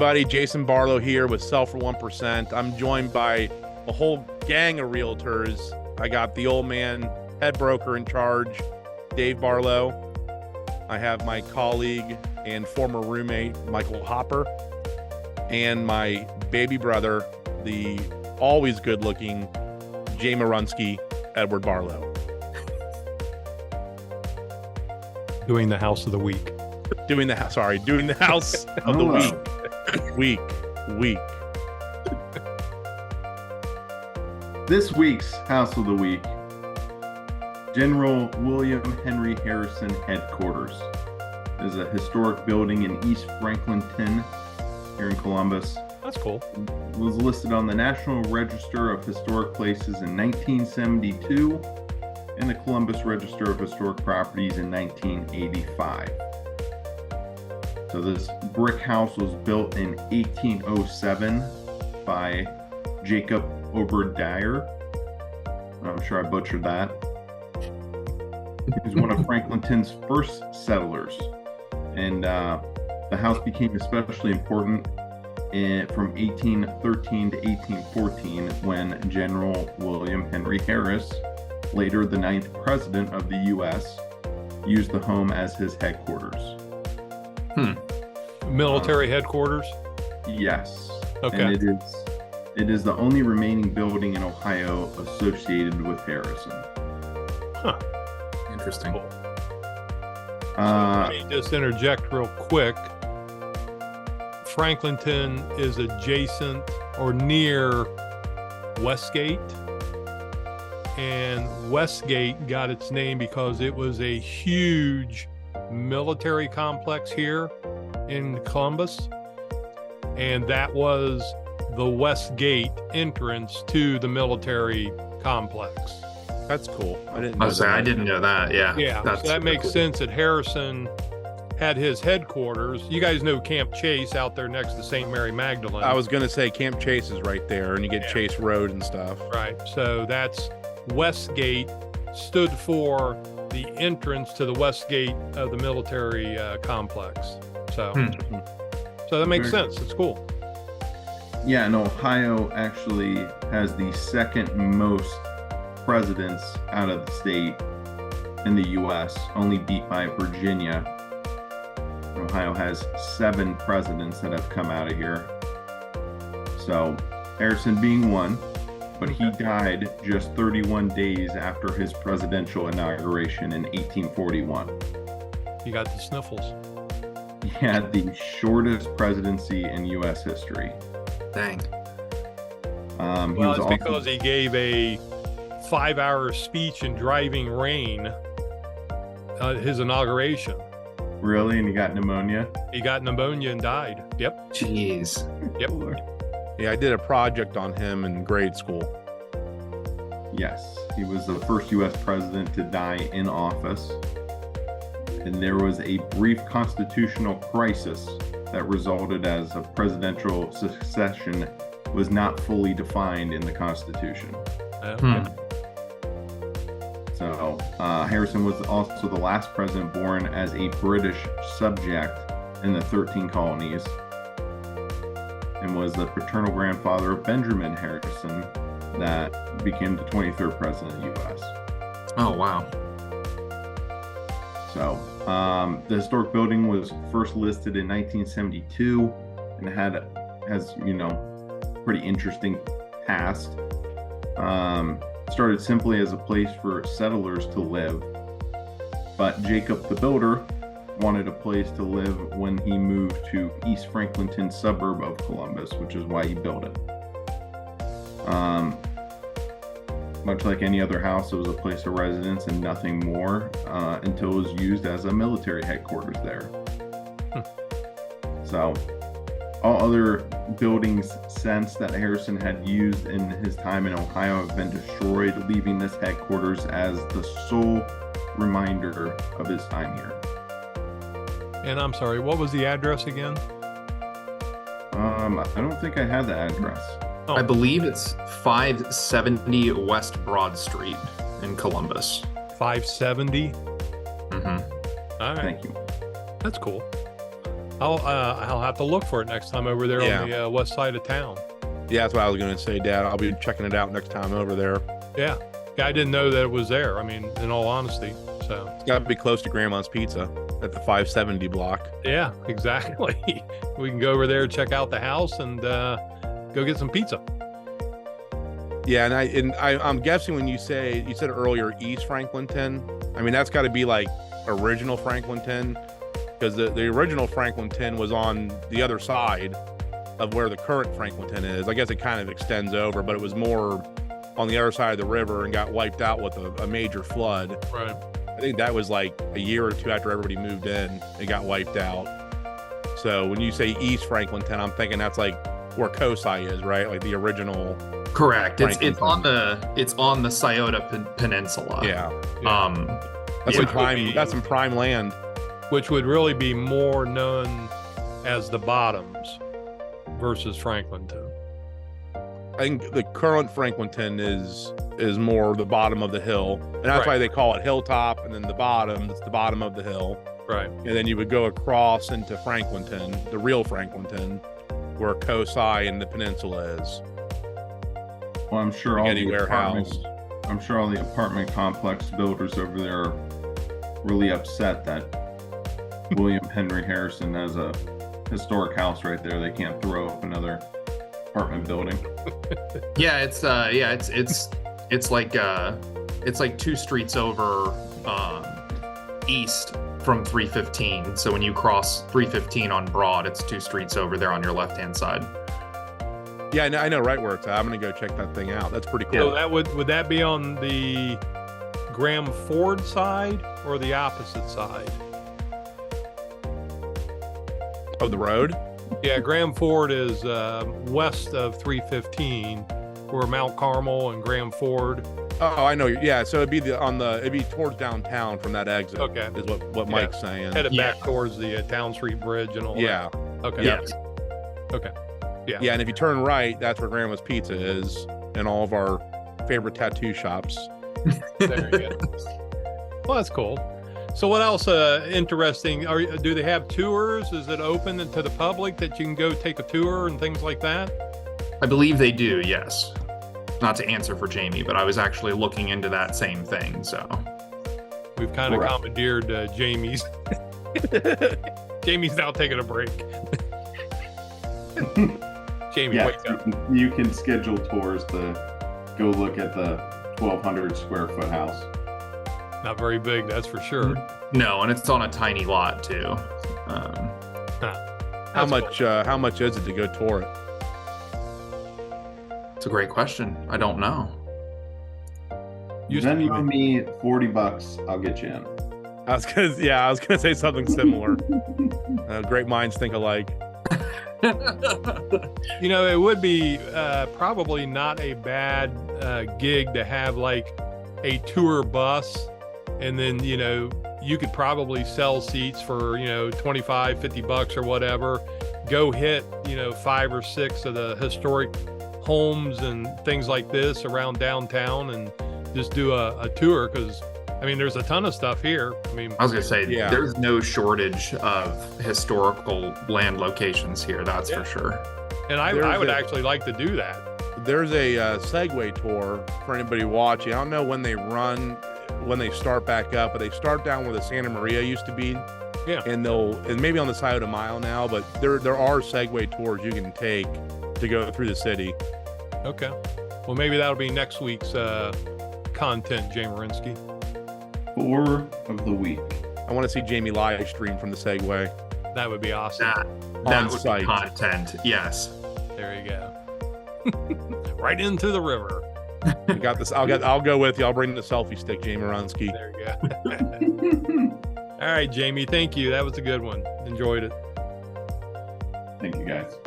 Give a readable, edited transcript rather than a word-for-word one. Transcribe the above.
everybody. Jason Barlow here with Sell for 1%. I'm joined by a whole gang of realtors. I got the old man, head broker in charge, Dave Barlow. I have my colleague and former roommate, Michael Hopper, and my baby brother, the always good-looking Jay Marunsky, Edward Barlow. Doing the house of the week. Doing the house of the week. Week. This week's House of the Week, General William Henry Harrison Headquarters. Is a historic building in East Franklinton here in Columbus. That's cool. It was listed on the National Register of Historic Places in 1972 and the Columbus Register of Historic Properties in 1985. So this brick house was built in 1807 by Jacob Oberdyer. I'm sure I butchered that. He was one of Franklinton's first settlers. And the house became especially important from 1813 to 1814 when General William Henry Harris, later the 9th President of the U.S., used the home as his headquarters. Military headquarters? Yes. Okay. And it is the only remaining building in Ohio associated with Harrison. Huh. Interesting. Cool. Let me just interject real quick. Franklinton is adjacent or near Westgate. And Westgate got its name because it was a huge military complex here in Columbus. And that was the Westgate entrance to the military complex. That's cool. I didn't know I didn't know that. Yeah. Yeah, That's so that makes cool. sense that Harrison had his headquarters. You guys know Camp Chase out there next to St. Mary Magdalene. I was going to say Camp Chase is right there, and you get Chase Road and stuff. Right. So that's Westgate stood for the entrance to the Westgate of the military complex. So, so that makes sense. It's cool. Yeah, and Ohio actually has the second most presidents out of the state in the U.S., only beat by Virginia. Ohio has 7 presidents that have come out of here. So Harrison being one, but he died just 31 days after his presidential inauguration in 1841. You got the sniffles. He had the shortest presidency in U.S. history. Dang. Well, it's because he gave a 5-hour speech in driving rain at his inauguration. Really? And he got pneumonia? He got pneumonia and died. Yep. Jeez. Yep. Yeah, I did a project on him in grade school. Yes, he was the first U.S. president to die in office. And there was a brief constitutional crisis that resulted as a presidential succession was not fully defined in the Constitution. So Harrison was also the last president born as a British subject in the 13 colonies and was the paternal grandfather of Benjamin Harrison that became the 23rd president of the U.S. Oh, wow. So the historic building was first listed in 1972 and has pretty interesting past. Started simply as a place for settlers to live, but Jacob the builder wanted a place to live when he moved to East Franklinton suburb of Columbus, which is why he built it. Much like any other house, it was a place of residence and nothing more until it was used as a military headquarters there. So all other buildings since that Harrison had used in his time in Ohio have been destroyed, leaving this headquarters as the sole reminder of his time here. And I'm sorry, what was the address again? I don't think I had the address. Oh. I believe it's 570 West Broad Street in Columbus. 570? Mm-hmm. All right. Thank you. That's cool. I'll have to look for it next time over there Yeah. on the west side of town. Yeah, that's what I was going to say, Dad. I'll be checking it out next time over there. Yeah. I didn't know that it was there. I mean, in all honesty. So It's got to be close to Grandma's Pizza at the 570 block. yeah, exactly. We can go over there, check out the house, and go get some pizza. Yeah, and I'm guessing when you said earlier East Franklinton, I mean that's got to be like original Franklinton, because the original Franklinton was on the other side of where the current Franklinton is. I guess it kind of extends over, but it was more on the other side of the river and got wiped out with a major flood. Right. I think that was like a year or two after everybody moved in, it got wiped out. So when you say East Franklinton, I'm thinking that's like where Cosi is, right? Like the original. Correct. It's Franklinton. on the Scioto Peninsula. Yeah. That's Yeah. that's some prime land. Which would really be more known as the Bottoms versus Franklinton. I think the current Franklinton is more the bottom of the hill, and that's why they call it Hilltop, and then the bottom, it's the bottom of the hill. Right. And then you would go across into Franklinton, the real Franklinton, where Cosi and the peninsula is. Well, I'm sure Spaghetti warehouse. I'm sure all the apartment complex builders over there are really upset that William Henry Harrison has a historic house right there. They can't throw up another apartment building. Yeah, it's like 2 streets over east from 315. So when you cross 315 on Broad, it's 2 streets over there on your left-hand side. Yeah, I know right where it's at. I'm gonna go check that thing out. That's pretty cool. So that would that be on the Graham Ford side or the opposite side? Of the road? Yeah, Graham Ford is west of 315, where Mount Carmel and Graham Ford. Oh, I know. Yeah, so it'd be towards downtown from that exit. Okay. Is what Mike's saying. Headed back towards the Town Street Bridge and all Yeah. that. Okay. Yes. Okay. Yeah. Yeah, and if you turn right, that's where Grandma's Pizza is, and all of our favorite tattoo shops. There you go. Well, that's cool. So what else interesting? Do they have tours? Is it open to the public that you can go take a tour and things like that? I believe they do, yes. Not to answer for Jamie, but I was actually looking into that same thing, so. We've kind of Correct. commandeered Jamie's. Jamie's now taking a break. Jamie, Yeah, wake up. you can schedule tours to go look at the 1,200 square foot house. Not very big, that's for sure. No, and it's on a tiny lot too. How much is it to go tour it? It's a great question. I don't know. Used to be Venmo me $40, I'll get you in. I was gonna say something similar. Great minds think alike. You know, it would be probably not a bad gig to have like a tour bus, and then you could probably sell seats for $25, $50 or whatever. Go hit 5 or 6 of the historic homes and things like this around downtown, and just do a tour, because I mean there's a ton of stuff here. I mean, I was gonna say, Yeah. there's no shortage of historical land locations here. That's for sure. and I There's would a- actually like to do that. There's a Segway tour for anybody watching. I don't know when they start back up, but they start down where the Santa Maria used to be. Yeah. And maybe on the side of the mile now, but there are Segway tours you can take to go through the city. Okay. Well, maybe that'll be next week's content, Jay Marinsky. 4 of the week. I want to see Jamie live stream from the Segway. That would be awesome. That On would site. be content. Yes. There you go. Right into the river. We got this. I'll go with you. I'll bring the selfie stick, Jamie Runsky. There you go. All right, Jamie. Thank you. That was a good one. Enjoyed it. Thank you guys.